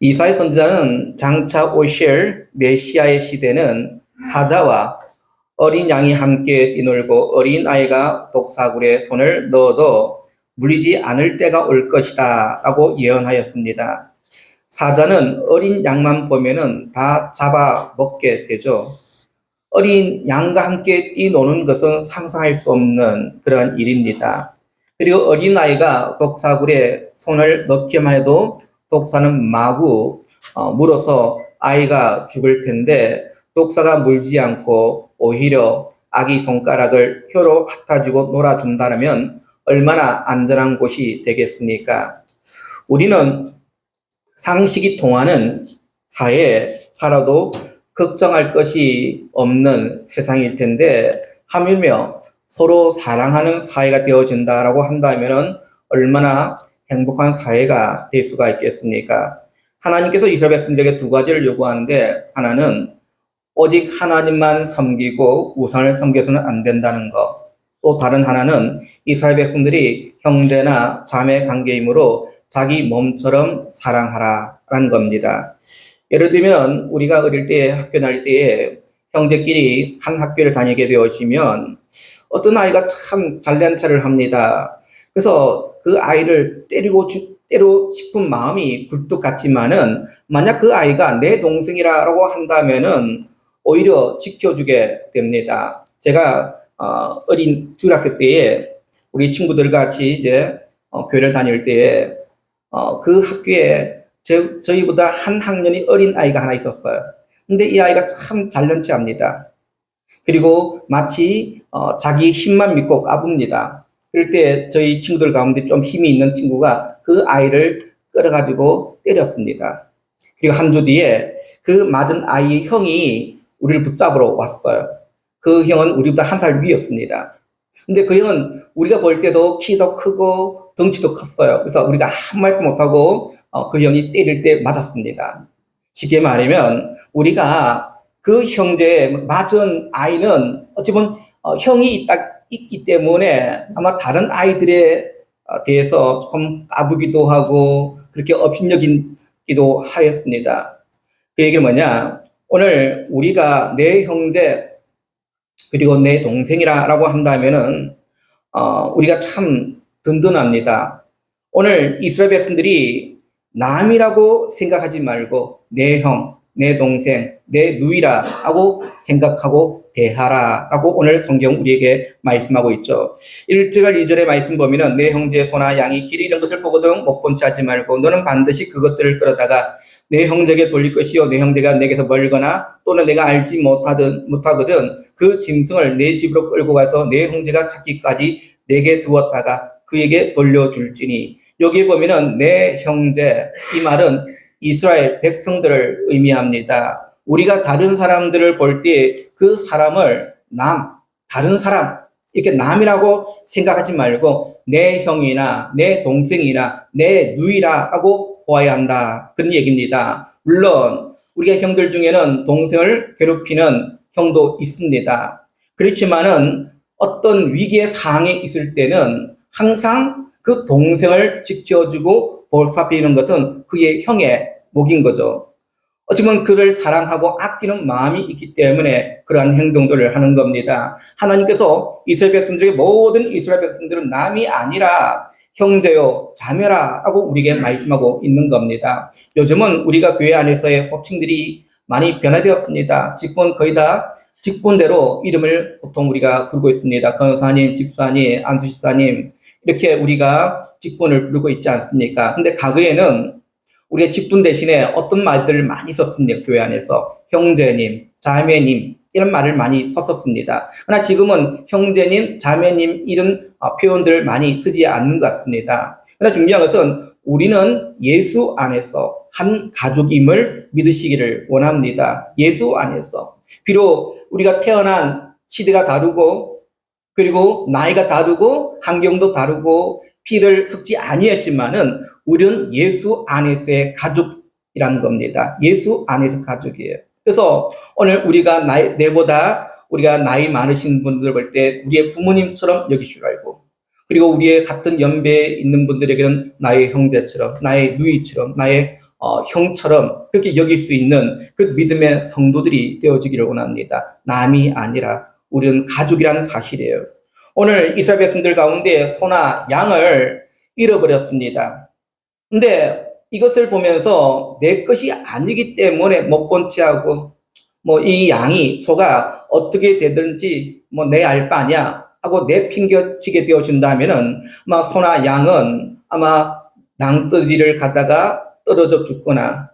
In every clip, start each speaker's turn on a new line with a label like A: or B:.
A: 이사야 선지자는 장차 오실 메시아의 시대는 사자와 어린 양이 함께 뛰놀고 어린 아이가 독사굴에 손을 넣어도 물리지 않을 때가 올 것이다 라고 예언하였습니다. 사자는 어린 양만 보면은 다 잡아 먹게 되죠. 어린 양과 함께 뛰노는 것은 상상할 수 없는 그러한 일입니다. 그리고 어린아이가 독사굴에 손을 넣기만 해도 독사는 마구 물어서 아이가 죽을 텐데 독사가 물지 않고 오히려 아기 손가락을 혀로 핥아주고 놀아준다면 얼마나 안전한 곳이 되겠습니까? 우리는 상식이 통하는 사회에 살아도 걱정할 것이 없는 세상일 텐데 하물며 서로 사랑하는 사회가 되어진다라고 한다면 얼마나 행복한 사회가 될 수가 있겠습니까? 하나님께서 이스라엘 백성들에게 두 가지를 요구하는데 하나는 오직 하나님만 섬기고 우상을 섬겨서는 안 된다는 것. 또 다른 하나는 이스라엘 백성들이 형제나 자매 관계이므로 자기 몸처럼 사랑하라라는 겁니다. 예를 들면 우리가 어릴 때 학교 다닐 때에 형제끼리 한 학교를 다니게 되어지면 어떤 아이가 참 잘난 체를 합니다. 그래서 그 아이를 때리고 싶은 마음이 굴뚝 같지만은 만약 그 아이가 내 동생이라고 한다면은 오히려 지켜주게 됩니다. 제가 어린 중학교 때에 우리 친구들 같이 이제 교회를 다닐 때에 그 학교에 저희보다 한 학년이 어린 아이가 하나 있었어요. 근데 이 아이가 참 잘난체합니다. 그리고 마치 자기 힘만 믿고 까붑니다. 그럴 때 저희 친구들 가운데 좀 힘이 있는 친구가 그 아이를 끌어가지고 때렸습니다. 그리고 한 주 뒤에 그 맞은 아이의 형이 우리를 붙잡으러 왔어요. 그 형은 우리보다 한 살 위였습니다. 근데 그 형은 우리가 볼 때도 키도 크고 덩치도 컸어요. 그래서 우리가 아무 말도 못하고 그 형이 때릴 때 맞았습니다. 쉽게 말하면 우리가 그 형제에 맞은 아이는 어찌 보면 형이 있기 때문에 아마 다른 아이들에 대해서 조금 까부기도 하고 그렇게 업신여기기도 하였습니다. 그 얘기는 뭐냐? 오늘 우리가 내 형제 그리고 내 동생이라고 한다면은 우리가 참 든든합니다. 오늘 이스라엘 백성들이 남이라고 생각하지 말고 내 형, 내 동생, 내 누이라 하고 생각하고 대하라라고 오늘 성경 우리에게 말씀하고 있죠. 1절 2절의 말씀 보면은 내 형제의 소나 양이 길 잃은 것을 보거든 못 본 채 하지 말고 너는 반드시 그것들을 끌어다가 내 형제에게 돌릴 것이요 내 형제가 내게서 멀거나 또는 내가 알지 못하거든 그 짐승을 내 집으로 끌고 가서 내 형제가 찾기까지 내게 두었다가 그에게 돌려줄지니. 여기 보면은 내 형제 이 말은 이스라엘 백성들을 의미합니다. 우리가 다른 사람들을 볼 때 그 사람을 다른 사람 이렇게 남이라고 생각하지 말고 내 형이나 내 동생이나 내 누이라 하고 보아야 한다. 그런 얘기입니다. 물론 우리가 형들 중에는 동생을 괴롭히는 형도 있습니다. 그렇지만은 어떤 위기의 상황에 있을 때는 항상 그 동생을 지켜주고 보살피는 것은 그의 형의 목인 거죠. 어쩌면 그를 사랑하고 아끼는 마음이 있기 때문에 그러한 행동들을 하는 겁니다. 하나님께서 이스라엘 백성들에게 모든 이스라엘 백성들은 남이 아니라 형제요 자매라 하고 우리에게 말씀하고 있는 겁니다. 요즘은 우리가 교회 안에서의 호칭들이 많이 변화되었습니다. 직분 거의 다 직분대로 이름을 보통 우리가 부르고 있습니다. 권사님, 집사님, 안수집사님 이렇게 우리가 직분을 부르고 있지 않습니까? 근데 과거에는 우리가 직분 대신에 어떤 말들을 많이 썼습니다. 교회 안에서 형제님, 자매님 이런 말을 많이 썼었습니다. 그러나 지금은 형제님, 자매님 이런 표현들을 많이 쓰지 않는 것 같습니다. 그러나 중요한 것은 우리는 예수 안에서 한 가족임을 믿으시기를 원합니다. 예수 안에서. 비록 우리가 태어난 시대가 다르고 그리고 나이가 다르고 환경도 다르고 피를 섞지 아니했지만은 우리는 예수 안에서의 가족이라는 겁니다. 예수 안에서 가족이에요. 그래서 오늘 우리가 내보다 우리가 나이 많으신 분들 볼 때 우리의 부모님처럼 여기줄 알고 그리고 우리의 같은 연배에 있는 분들에게는 나의 형제처럼 나의 누이처럼 나의 형처럼 그렇게 여길 수 있는 그 믿음의 성도들이 되어지기를 원합니다. 남이 아니라 우리는 가족이라는 사실이에요. 오늘 이스라엘 백성들 가운데 소나 양을 잃어버렸습니다. 근데 이것을 보면서 내 것이 아니기 때문에 못 본 채하고 이 양이 소가 어떻게 되든지 내 알 바 아니야 하고 내팽겨치게 되어준다면은 아마 소나 양은 아마 낭떠지를 가다가 떨어져 죽거나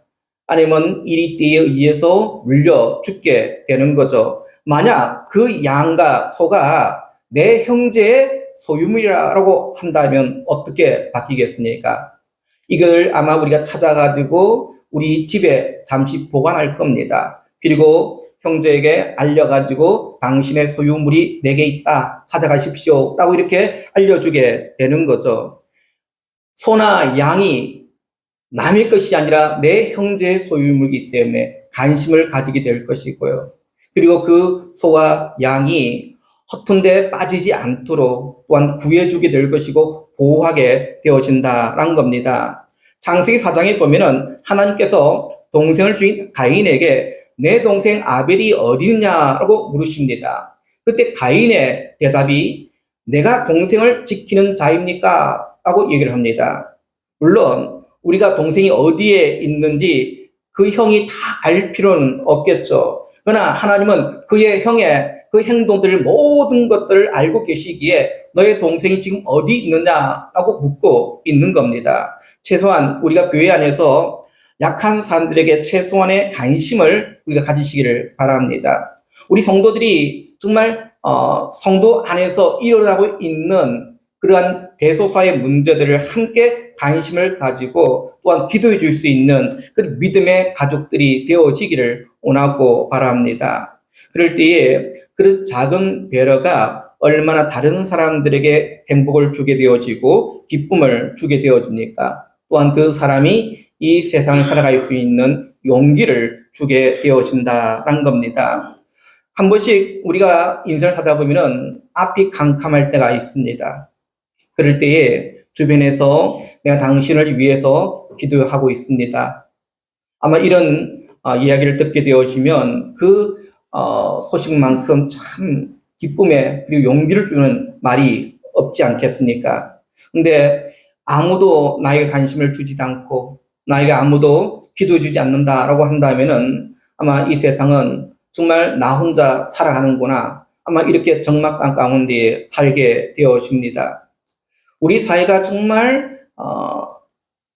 A: 아니면 이리띠에 의해서 물려 죽게 되는 거죠. 만약 그 양과 소가 내 형제의 소유물이라고 한다면 어떻게 바뀌겠습니까? 이걸 아마 우리가 찾아가지고 우리 집에 잠시 보관할 겁니다. 그리고 형제에게 알려가지고 당신의 소유물이 내게 있다. 찾아가십시오. 라고 이렇게 알려주게 되는 거죠. 소나 양이 남의 것이 아니라 내 형제의 소유물이기 때문에 관심을 가지게 될 것이고요. 그리고 그 소와 양이 허튼 데 빠지지 않도록 또한 구해주게 될 것이고 보호하게 되어진다라는 겁니다. 창세기 4장에 보면은 하나님께서 동생을 주인 가인에게 내 동생 아벨이 어디 있냐라고 물으십니다. 그때 가인의 대답이 내가 동생을 지키는 자입니까? 라고 얘기를 합니다. 물론 우리가 동생이 어디에 있는지 그 형이 다 알 필요는 없겠죠. 그러나 하나님은 그의 형의 그 행동들 모든 것들을 알고 계시기에 너의 동생이 지금 어디 있느냐라고 묻고 있는 겁니다. 최소한 우리가 교회 안에서 약한 사람들에게 최소한의 관심을 우리가 가지시기를 바랍니다. 우리 성도들이 정말 성도 안에서 일어나고 있는 그러한 대소사의 문제들을 함께 관심을 가지고 또한 기도해 줄 수 있는 그 믿음의 가족들이 되어지기를 원하고 바랍니다. 그럴 때에 그런 작은 배려가 얼마나 다른 사람들에게 행복을 주게 되어지고 기쁨을 주게 되어집니까? 또한 그 사람이 이 세상을 살아갈 수 있는 용기를 주게 되어진다는 겁니다. 한 번씩 우리가 인생을 살다 보면은 앞이 캄캄할 때가 있습니다. 그럴 때에 주변에서 내가 당신을 위해서 기도하고 있습니다. 아마 이런 이야기를 듣게 되어지면 그 소식만큼 참 기쁨에 그리고 용기를 주는 말이 없지 않겠습니까? 근데 아무도 나에게 관심을 주지 않고 나에게 아무도 기도해 주지 않는다라고 한다면은 아마 이 세상은 정말 나 혼자 살아가는구나. 아마 이렇게 적막감 가운데 살게 되어집니다. 우리 사회가 정말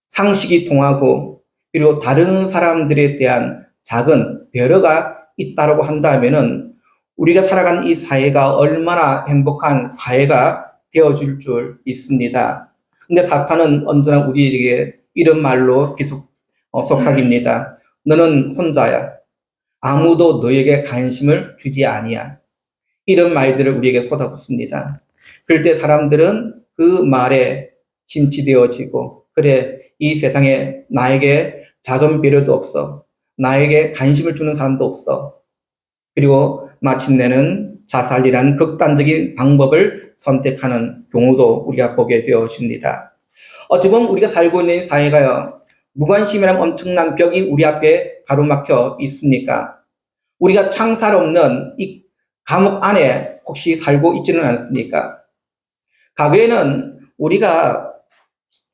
A: 상식이 통하고 그리고 다른 사람들에 대한 작은 배려가 있다고 한다면은 우리가 살아가는 이 사회가 얼마나 행복한 사회가 되어줄 줄 있습니다. 근데 사탄은 언제나 우리에게 이런 말로 계속 속삭입니다. 너는 혼자야. 아무도 너에게 관심을 주지 아니야. 이런 말들을 우리에게 쏟아붓습니다. 그럴 때 사람들은 그 말에 심취되어지고 그래 이 세상에 나에게 작은 배려도 없어. 나에게 관심을 주는 사람도 없어. 그리고 마침내는 자살이란 극단적인 방법을 선택하는 경우도 우리가 보게 되어집니다. 어찌 보면 우리가 살고 있는 사회가요. 무관심이라는 엄청난 벽이 우리 앞에 가로막혀 있습니까? 우리가 창살 없는 이 감옥 안에 혹시 살고 있지는 않습니까? 과거에는 우리가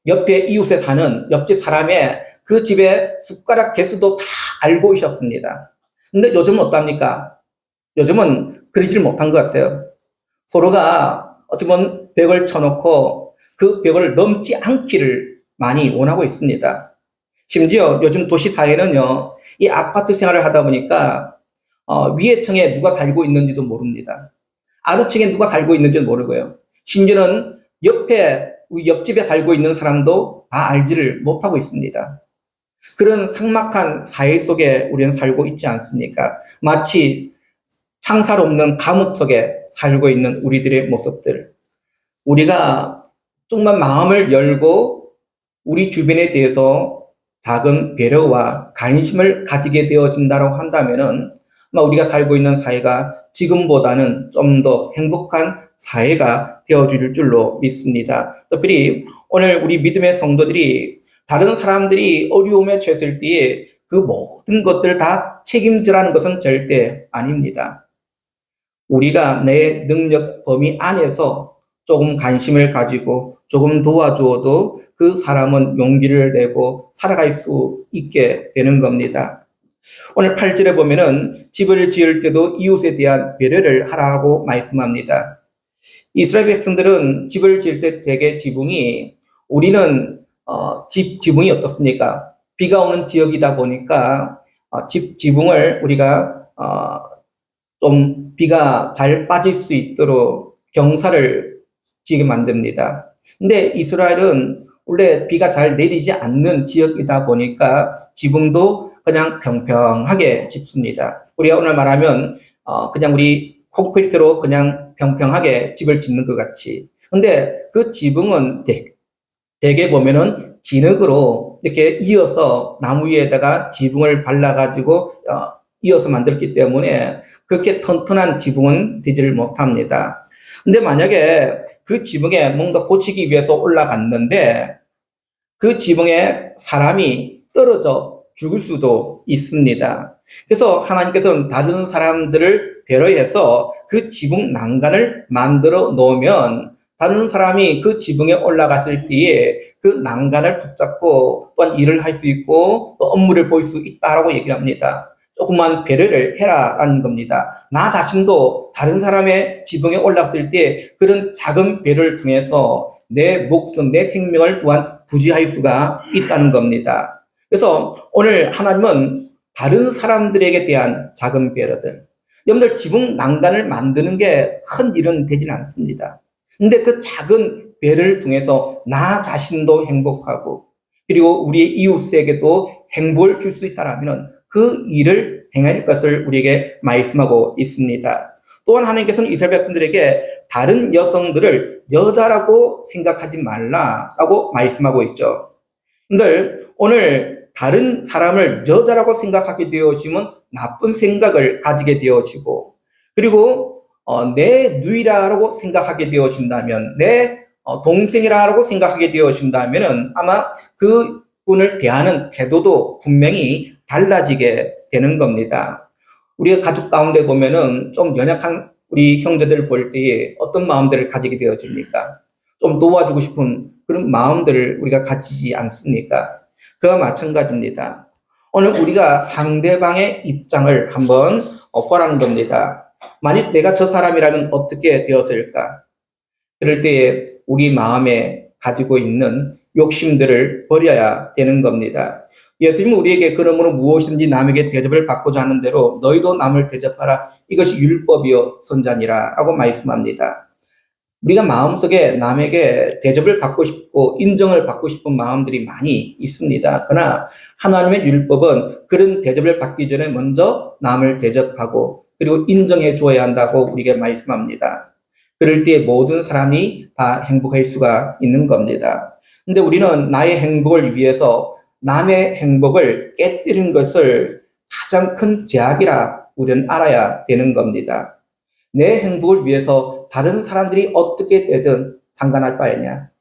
A: 옆에 이웃에 사는 옆집 사람의 그 집의 숟가락 개수도 다 알고 있었습니다. 근데 요즘은 어떻습니까? 요즘은 그러지를 못한 것 같아요. 서로가 어쩌면 벽을 쳐놓고 그 벽을 넘지 않기를 많이 원하고 있습니다. 심지어 요즘 도시 사회는요, 이 아파트 생활을 하다 보니까 위에 층에 누가 살고 있는지도 모릅니다. 아래층에 누가 살고 있는지도 모르고요. 심지어는 옆집에 살고 있는 사람도 다 알지를 못하고 있습니다. 그런 삭막한 사회 속에 우리는 살고 있지 않습니까? 마치 창살 없는 감옥 속에 살고 있는 우리들의 모습들. 우리가 정말 마음을 열고 우리 주변에 대해서 작은 배려와 관심을 가지게 되어진다고 한다면은 아마 우리가 살고 있는 사회가 지금보다는 좀 더 행복한 사회가 되어줄 줄로 믿습니다. 특별히 오늘 우리 믿음의 성도들이 다른 사람들이 어려움에 처했을 때에 그 모든 것들 다 책임지라는 것은 절대 아닙니다. 우리가 내 능력 범위 안에서 조금 관심을 가지고 조금 도와주어도 그 사람은 용기를 내고 살아갈 수 있게 되는 겁니다. 오늘 8절에 보면은 집을 지을 때도 이웃에 대한 배려를 하라고 말씀합니다. 이스라엘 백성들은 집을 지을 때 대개 지붕이 우리는 지붕이 어떻습니까? 비가 오는 지역이다 보니까 집 지붕을 우리가 좀 비가 잘 빠질 수 있도록 경사를 지게 만듭니다. 근데 이스라엘은 원래 비가 잘 내리지 않는 지역이다 보니까 지붕도 그냥 평평하게 짓습니다. 우리가 오늘 말하면 그냥 우리 콘크리트로 그냥 평평하게 집을 짓는 것 같이. 근데 그 지붕은 대개 보면은 진흙으로 이렇게 이어서 나무 위에다가 지붕을 발라가지고 이어서 만들었기 때문에 그렇게 튼튼한 지붕은 되지를 못합니다. 근데 만약에 그 지붕에 뭔가 고치기 위해서 올라갔는데 그 지붕에 사람이 떨어져 죽을 수도 있습니다. 그래서 하나님께서는 다른 사람들을 배려해서 그 지붕 난간을 만들어 놓으면 다른 사람이 그 지붕에 올라갔을 때에 그 난간을 붙잡고 또한 일을 할 수 있고 또 업무를 보일 수 있다라고 얘기를 합니다. 조금만 배려를 해라라는 겁니다. 나 자신도 다른 사람의 지붕에 올랐을 때 그런 작은 배려를 통해서 내 목숨, 내 생명을 또한 부지할 수가 있다는 겁니다. 그래서 오늘 하나님은 다른 사람들에게 대한 작은 배려들, 여러분들 지붕 난간을 만드는 게 큰 일은 되지는 않습니다. 근데 그 작은 배려를 통해서 나 자신도 행복하고 그리고 우리의 이웃에게도 행복을 줄 수 있다면 그 일을 행할 것을 우리에게 말씀하고 있습니다. 또한 하나님께서는 이스라엘 백성들에게 다른 여성들을 여자라고 생각하지 말라라고 말씀하고 있죠. 여러분들 오늘 다른 사람을 여자라고 생각하게 되어지면 나쁜 생각을 가지게 되어지고 그리고 내 누이라고 생각하게 되어진다면 내 동생이라고 생각하게 되어진다면 아마 그 분을 대하는 태도도 분명히 달라지게 되는 겁니다. 우리가 가족 가운데 보면은 좀 연약한 우리 형제들 볼 때에 어떤 마음들을 가지게 되어집니까? 좀 도와주고 싶은 그런 마음들을 우리가 가지지 않습니까? 그와 마찬가지입니다. 오늘 우리가 상대방의 입장을 한번 보라는 겁니다. 만약 내가 저 사람이라면 어떻게 되었을까? 그럴 때에 우리 마음에 가지고 있는 욕심들을 버려야 되는 겁니다. 예수님은 우리에게 그러므로 무엇이든지 남에게 대접을 받고자 하는 대로 너희도 남을 대접하라. 이것이 율법이요 선자니라 라고 말씀합니다. 우리가 마음속에 남에게 대접을 받고 싶고 인정을 받고 싶은 마음들이 많이 있습니다. 그러나 하나님의 율법은 그런 대접을 받기 전에 먼저 남을 대접하고 그리고 인정해 주어야 한다고 우리에게 말씀합니다. 그럴 때 모든 사람이 다 행복할 수가 있는 겁니다. 근데 우리는 나의 행복을 위해서 남의 행복을 깨뜨리는 것을 가장 큰 제약이라 우리는 알아야 되는 겁니다. 내 행복을 위해서 다른 사람들이 어떻게 되든 상관할 바에냐.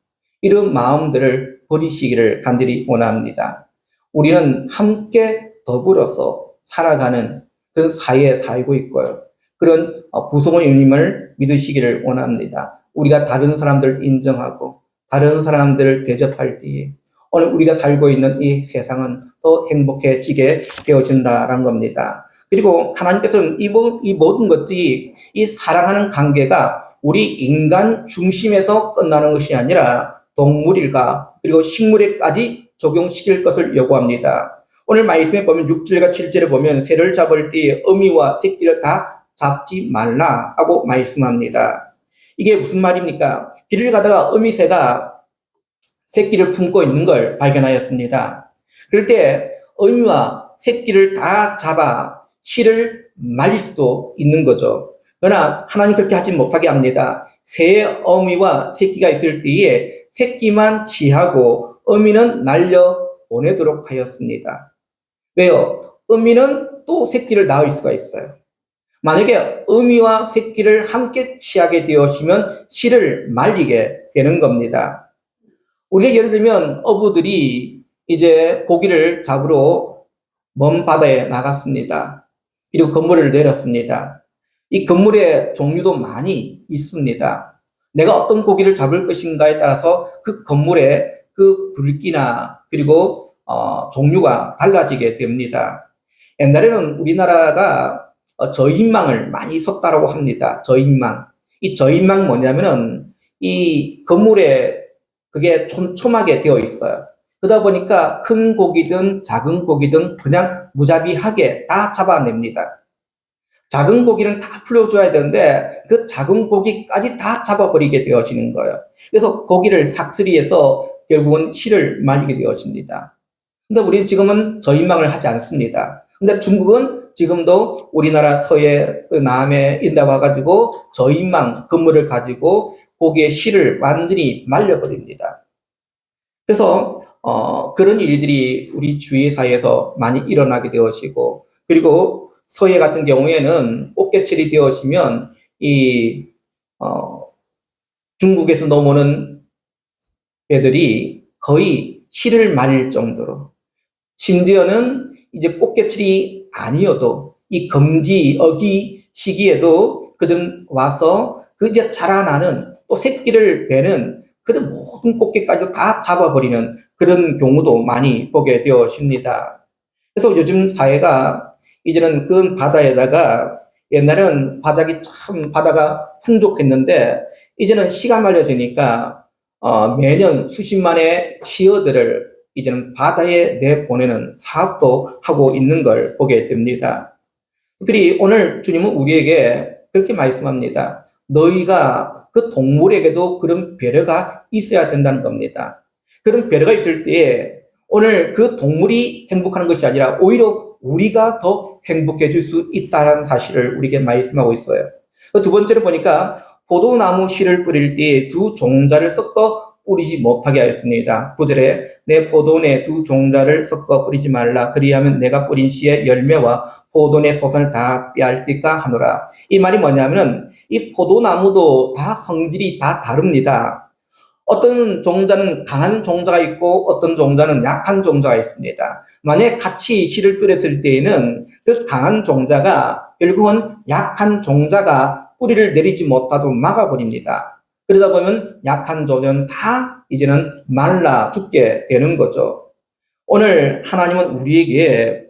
A: 이런 마음들을 버리시기를 간절히 원합니다. 우리는 함께 더불어서 살아가는 그런 사회에 살고 있고요. 그런 구성원 유님을 믿으시기를 원합니다. 우리가 다른 사람들을 인정하고 다른 사람들을 대접할 때에 오늘 우리가 살고 있는 이 세상은 더 행복해지게 되어진다는 겁니다. 그리고 하나님께서는 이 모든 것들이 이 사랑하는 관계가 우리 인간 중심에서 끝나는 것이 아니라 동물일과 그리고 식물에까지 적용시킬 것을 요구합니다. 오늘 말씀에 보면 6절과 7절에 보면 새를 잡을 때 어미와 새끼를 다 잡지 말라 하고 말씀합니다. 이게 무슨 말입니까? 길을 가다가 어미새가 새끼를 품고 있는 걸 발견하였습니다. 그럴 때 어미와 새끼를 다 잡아 실을 말릴 수도 있는 거죠. 그러나 하나님 그렇게 하지 못하게 합니다. 새 어미와 새끼가 있을 때에 새끼만 취하고 어미는 날려 보내도록 하였습니다. 왜요? 어미는 또 새끼를 낳을 수가 있어요. 만약에 어미와 새끼를 함께 취하게 되어지면 실을 말리게 되는 겁니다. 우리가 예를 들면 어부들이 이제 고기를 잡으러 먼 바다에 나갔습니다. 그리고 그물을 내렸습니다. 이 그물의 종류도 많이 있습니다. 내가 어떤 고기를 잡을 것인가에 따라서 그 그물의 그 굵기나 그리고 종류가 달라지게 됩니다. 옛날에는 우리나라가 저인망을 많이 썼다라고 합니다. 저인망. 이 저인망 뭐냐면은 이 그물에 그게 촘촘하게 되어 있어요. 그러다 보니까 큰 고기든 작은 고기든 그냥 무자비하게 다 잡아냅니다. 작은 고기는 다 풀어줘야 되는데 그 작은 고기까지 다 잡아버리게 되어지는 거예요. 그래서 고기를 삭스리해서 결국은 실을 말리게 되어집니다. 근데 우리는 지금은 저인망을 하지 않습니다. 근데 중국은 지금도 우리나라 서해, 남해 인데 와가지고 저인망 그물을 가지고 고기의 실을 완전히 말려버립니다. 그래서 그런 일들이 우리 주위 사회에서 많이 일어나게 되어지고, 그리고 서해 같은 경우에는 꽃게철이 되어지면 이 중국에서 넘어오는 배들이 거의 실을 말릴 정도로, 심지어는 이제 꽃게철이 아니어도 이 금지 어기 시기에도 그들 와서 그 이제 자라나는 또 새끼를 베는 그런 모든 꽃게까지 다 잡아버리는 그런 경우도 많이 보게 되어집니다. 그래서 요즘 사회가 이제는 그 바다에다가, 옛날에는 바다가 풍족했는데 이제는 시가 말려지니까 매년 수십만의 치어들을 이제는 바다에 내보내는 사업도 하고 있는 걸 보게 됩니다. 특별히 오늘 주님은 우리에게 그렇게 말씀합니다. 너희가 그 동물에게도 그런 배려가 있어야 된다는 겁니다. 그런 배려가 있을 때에 오늘 그 동물이 행복하는 것이 아니라 오히려 우리가 더 행복해질 수 있다는 사실을 우리에게 말씀하고 있어요. 두 번째로 보니까 포도나무 씨를 뿌릴 때 두 종자를 섞어 뿌리지 못하게 하였습니다. 9절에 내 포도내 두 종자를 섞어 뿌리지 말라. 그리하면 내가 뿌린 씨의 열매와 포도내 소선을 다 빼앗길까 하노라. 이 말이 뭐냐면은 이 포도나무도 다 성질이 다 다릅니다. 어떤 종자는 강한 종자가 있고 어떤 종자는 약한 종자가 있습니다. 만약에 같이 씨를 뿌렸을 때에는 그 강한 종자가 결국은 약한 종자가 뿌리를 내리지 못하도록 막아버립니다. 그러다 보면 약한 종자는 다 이제는 말라 죽게 되는 거죠. 오늘 하나님은 우리에게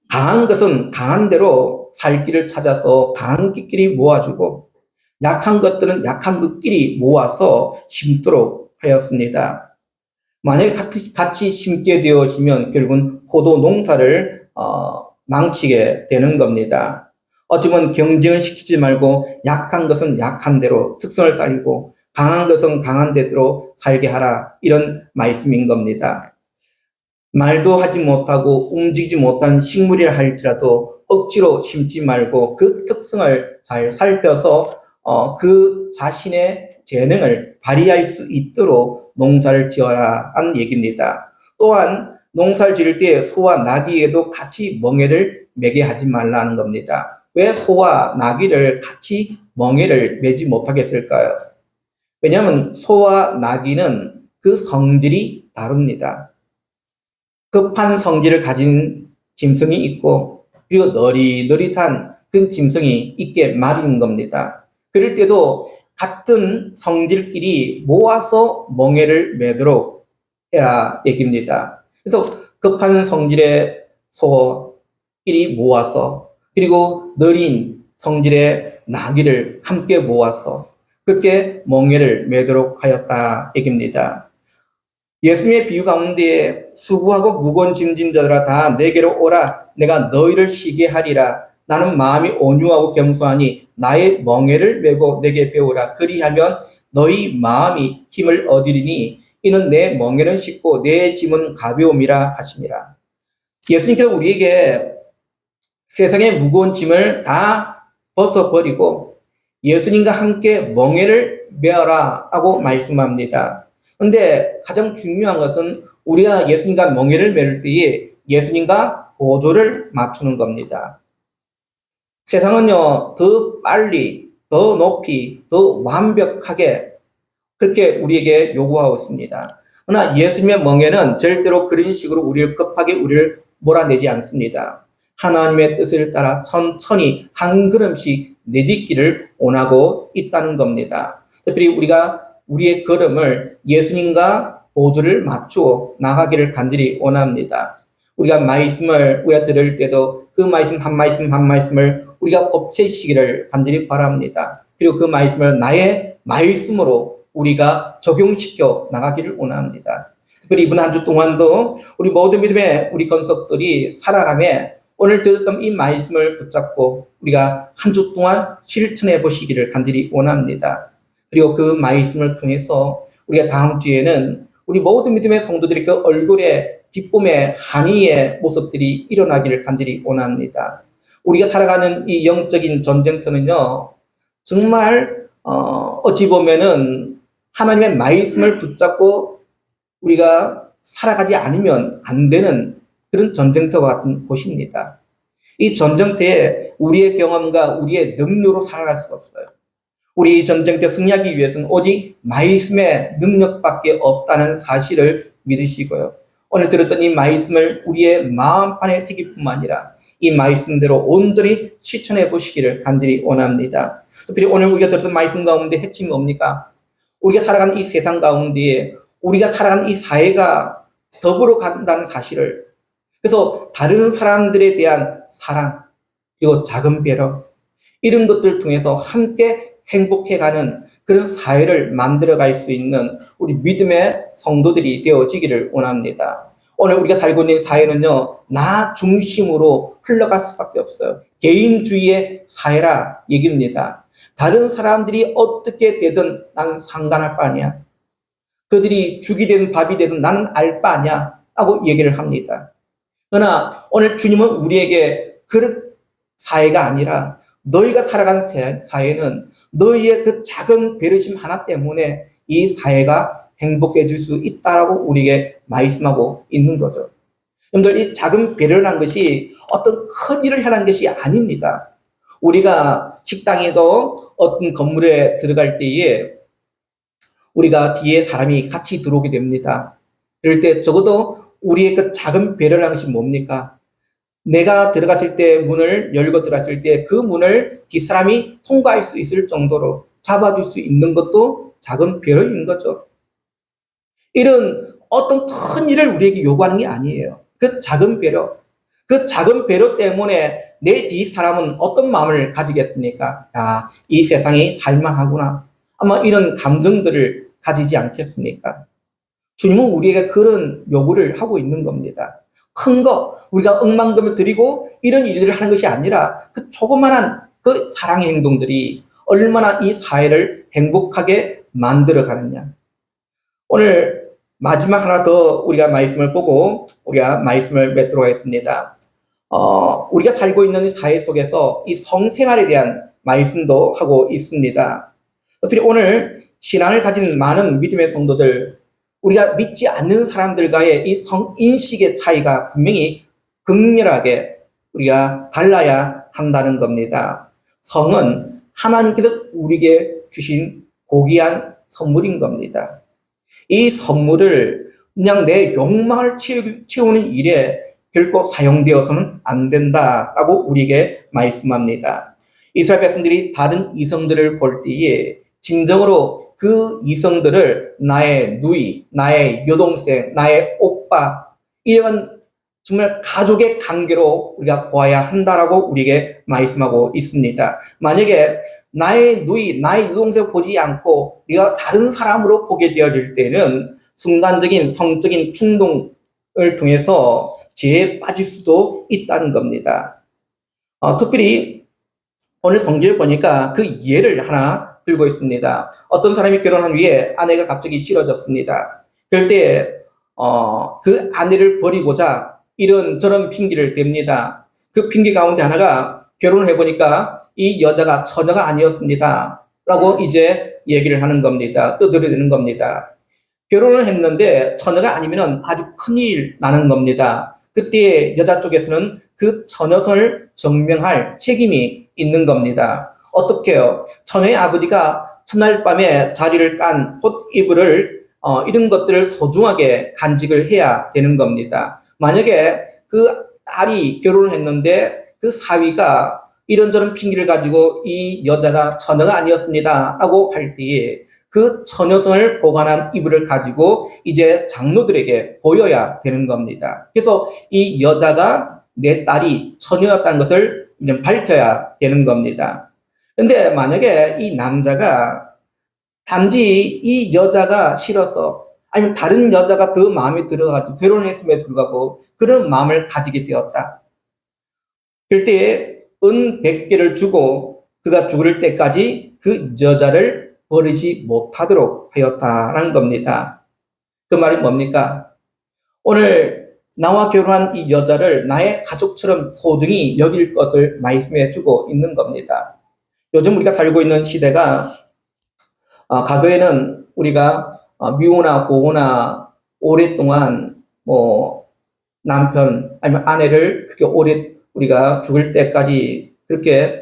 A: 강한 것은 강한 대로 살 길을 찾아서 강한 것끼리 모아주고 약한 것들은 약한 것끼리 모아서 심도록 하였습니다. 만약에 같이 심게 되어지면 결국은 포도 농사를 망치게 되는 겁니다. 어쩌면 경쟁을 시키지 말고 약한 것은 약한 대로 특성을 살리고 강한 것은 강한 대로 살게 하라, 이런 말씀인 겁니다. 말도 하지 못하고 움직이지 못한 식물이라 할지라도 억지로 심지 말고 그 특성을 잘 살펴서 그 자신의 재능을 발휘할 수 있도록 농사를 지어라 하는 얘기입니다. 또한 농사를 지을 때 소와 나귀에도 같이 멍에를 매게 하지 말라는 겁니다. 왜 소와 나귀를 같이 멍에를 매지 못하게 했을까요? 왜냐하면 소와 나귀는 그 성질이 다릅니다. 급한 성질을 가진 짐승이 있고 그리고 너릿너릿한 그 짐승이 있게 마련인 겁니다. 그럴 때도 같은 성질끼리 모아서 멍에를 매도록 해라 얘기입니다. 그래서 급한 성질의 소끼리 모아서 그리고 느린 성질의 나귀를 함께 모아서 그렇게 멍에를 매도록 하였다 얘기입니다. 예수님의 비유 가운데 수고하고 무거운 짐진 자들아 다 내게로 오라. 내가 너희를 쉬게 하리라. 나는 마음이 온유하고 겸손하니 나의 멍에를 메고 내게 배우라. 그리하면 너희 마음이 힘을 얻으리니 이는 내 멍에는 쉽고 내 짐은 가벼움이라 하시니라. 예수님께서 우리에게 세상의 무거운 짐을 다 벗어버리고 예수님과 함께 멍에를 메어라 하고 말씀합니다. 근데 가장 중요한 것은 우리가 예수님과 멍에를 메를 때에 예수님과 보조를 맞추는 겁니다. 세상은요, 더 빨리, 더 높이, 더 완벽하게 그렇게 우리에게 요구하고 있습니다. 그러나 예수님의 멍에는 절대로 그런 식으로 우리를 급하게 우리를 몰아내지 않습니다. 하나님의 뜻을 따라 천천히 한 걸음씩 내딛기를 원하고 있다는 겁니다. 특별히 우리가 우리의 걸음을 예수님과 보조를 맞추어 나가기를 간절히 원합니다. 우리가 말씀을 우리가 들을 때도 그 말씀 한 말씀 한 말씀을 우리가 곱새시기를 간절히 바랍니다. 그리고 그 말씀을 나의 말씀으로 우리가 적용시켜 나가기를 원합니다. 특별히 이번 한 주 동안도 우리 모든 믿음의 우리 건석들이 살아가며 오늘 들었던 이 말씀을 붙잡고 우리가 한 주 동안 실천해 보시기를 간절히 원합니다. 그리고 그 말씀을 통해서 우리가 다음 주에는 우리 모든 믿음의 성도들의 그 얼굴에 기쁨의 한의의 모습들이 일어나기를 간절히 원합니다. 우리가 살아가는 이 영적인 전쟁터는요, 정말 어찌 보면은 하나님의 말씀을 붙잡고 우리가 살아가지 않으면 안 되는 그런 전쟁터와 같은 곳입니다. 이 전쟁터에 우리의 경험과 우리의 능력으로 살아갈 수가 없어요. 우리 이 전쟁터 승리하기 위해서는 오직 말씀의 능력밖에 없다는 사실을 믿으시고요. 오늘 들었던 이 말씀을 우리의 마음판에 새길 뿐만 아니라 이 말씀대로 온전히 실천해 보시기를 간절히 원합니다. 특별히 오늘 우리가 들었던 말씀 가운데 핵심이 뭡니까? 우리가 살아가는 이 세상 가운데 우리가 살아가는 이 사회가 더불어 간다는 사실을, 그래서 다른 사람들에 대한 사랑 그리고 작은 배려 이런 것들을 통해서 함께 행복해가는 그런 사회를 만들어갈 수 있는 우리 믿음의 성도들이 되어지기를 원합니다. 오늘 우리가 살고 있는 사회는요, 나 중심으로 흘러갈 수밖에 없어요. 개인주의의 사회라 얘기입니다. 다른 사람들이 어떻게 되든 나는 상관할 바 아니야. 그들이 죽이 되든 밥이 되든 나는 알 바 아니야 하고 얘기를 합니다. 그러나 오늘 주님은 우리에게 그런 사회가 아니라 너희가 살아가는 사회는 너희의 그 작은 배려심 하나 때문에 이 사회가 행복해질 수 있다라고 우리에게 말씀하고 있는 거죠. 여러분들, 이 작은 배려라는 것이 어떤 큰 일을 하는 것이 아닙니다. 우리가 식당에도 어떤 건물에 들어갈 때에 우리가 뒤에 사람이 같이 들어오게 됩니다. 그럴 때 적어도 우리의 그 작은 배려라는 것이 뭡니까? 내가 들어갔을 때 문을 열고 들어갔을 때 그 문을 뒷사람이 통과할 수 있을 정도로 잡아줄 수 있는 것도 작은 배려인 거죠. 이런 어떤 큰 일을 우리에게 요구하는 게 아니에요. 그 작은 배려 때문에 내 뒷사람은 어떤 마음을 가지겠습니까? 야, 이 세상이 살만하구나. 아마 이런 감정들을 가지지 않겠습니까? 주님은 우리에게 그런 요구를 하고 있는 겁니다. 큰 거, 우리가 억만금을 드리고 이런 일들을 하는 것이 아니라 그 조그만한 그 사랑의 행동들이 얼마나 이 사회를 행복하게 만들어 가느냐. 오늘 마지막 하나 더 우리가 말씀을 보고 우리가 말씀을 맺도록 하겠습니다. 우리가 살고 있는 사회 속에서 이 성생활에 대한 말씀도 하고 있습니다. 특히 오늘 신앙을 가진 많은 믿음의 성도들, 우리가 믿지 않는 사람들과의 이 성인식의 차이가 분명히 극렬하게 우리가 달라야 한다는 겁니다. 성은 하나님께서 우리에게 주신 고귀한 선물인 겁니다. 이 선물을 그냥 내 욕망을 채우는 일에 결코 사용되어서는 안 된다라고 우리에게 말씀합니다. 이스라엘 백성들이 다른 이성들을 볼 때에 진정으로 그 이성들을 나의 누이, 나의 여동생, 나의 오빠, 이런 정말 가족의 관계로 우리가 보아야 한다라고 우리에게 말씀하고 있습니다. 만약에 나의 누이, 나의 여동생을 보지 않고 네가 다른 사람으로 보게 되어질 때는 순간적인 성적인 충동을 통해서 죄에 빠질 수도 있다는 겁니다. 특별히 오늘 성경을 보니까 그 예를 하나 들고 있습니다. 어떤 사람이 결혼한 후에 아내가 갑자기 싫어졌습니다. 그럴 때 그 아내를 버리고자 이런 저런 핑계를 댑니다. 그 핑계 가운데 하나가 결혼을 해보니까 이 여자가 처녀가 아니었습니다 라고 이제 얘기를 하는 겁니다. 떠들어대는 겁니다. 결혼을 했는데 처녀가 아니면 아주 큰일 나는 겁니다. 그때 여자 쪽에서는 그 처녀선을 증명할 책임이 있는 겁니다. 어떻게요? 처녀의 아버지가 첫날 밤에 자리를 깐 홑 이불을 이런 것들을 소중하게 간직을 해야 되는 겁니다. 만약에 그 딸이 결혼을 했는데 그 사위가 이런저런 핑계를 가지고 이 여자가 처녀가 아니었습니다 라고 할 때에 그 처녀성을 보관한 이불을 가지고 이제 장로들에게 보여야 되는 겁니다. 그래서 이 여자가 내 딸이 처녀였다는 것을 이제 밝혀야 되는 겁니다. 근데 만약에 이 남자가 단지 이 여자가 싫어서 아니면 다른 여자가 더 마음에 들어가지고 결혼을 했음에 불구하고 그런 마음을 가지게 되었다. 그럴 때에 은 100개를 주고 그가 죽을 때까지 그 여자를 버리지 못하도록 하였다라는 겁니다. 그 말이 뭡니까? 오늘 나와 결혼한 이 여자를 나의 가족처럼 소중히 여길 것을 말씀해 주고 있는 겁니다. 요즘 우리가 살고 있는 시대가 과거에는 우리가 미혼이나 고혼이나 오랫동안 남편 아니면 아내를 그렇게 오래 우리가 죽을 때까지 그렇게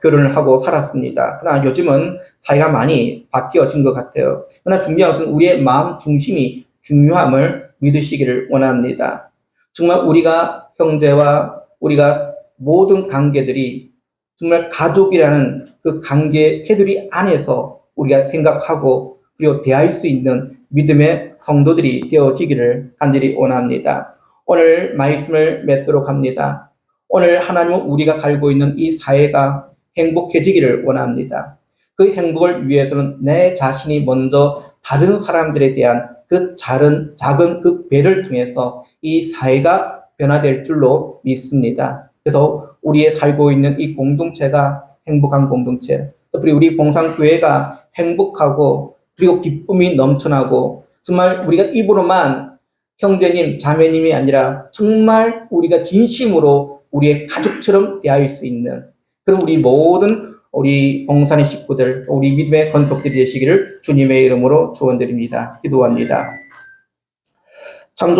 A: 결혼을 하고 살았습니다. 그러나 요즘은 사회가 많이 바뀌어진 것 같아요. 그러나 중요한 것은 우리의 마음 중심이 중요함을 믿으시기를 원합니다. 정말 우리가 형제와 우리가 모든 관계들이 정말 가족이라는 그 관계 테두리 안에서 우리가 생각하고 그리고 대할 수 있는 믿음의 성도들이 되어지기를 간절히 원합니다. 오늘 말씀을 맺도록 합니다. 오늘 하나님은 우리가 살고 있는 이 사회가 행복해지기를 원합니다. 그 행복을 위해서는 내 자신이 먼저 다른 사람들에 대한 그 작은 그 배를 통해서 이 사회가 변화될 줄로 믿습니다. 그래서 우리의 살고 있는 이 공동체가 행복한 공동체, 그리고 우리 봉산교회가 행복하고 그리고 기쁨이 넘쳐나고 정말 우리가 입으로만 형제님, 자매님이 아니라 정말 우리가 진심으로 우리의 가족처럼 대할 수 있는 그런 우리 모든 우리 봉산의 식구들, 우리 믿음의 건속들이 되시기를 주님의 이름으로 축원드립니다. 기도합니다. 참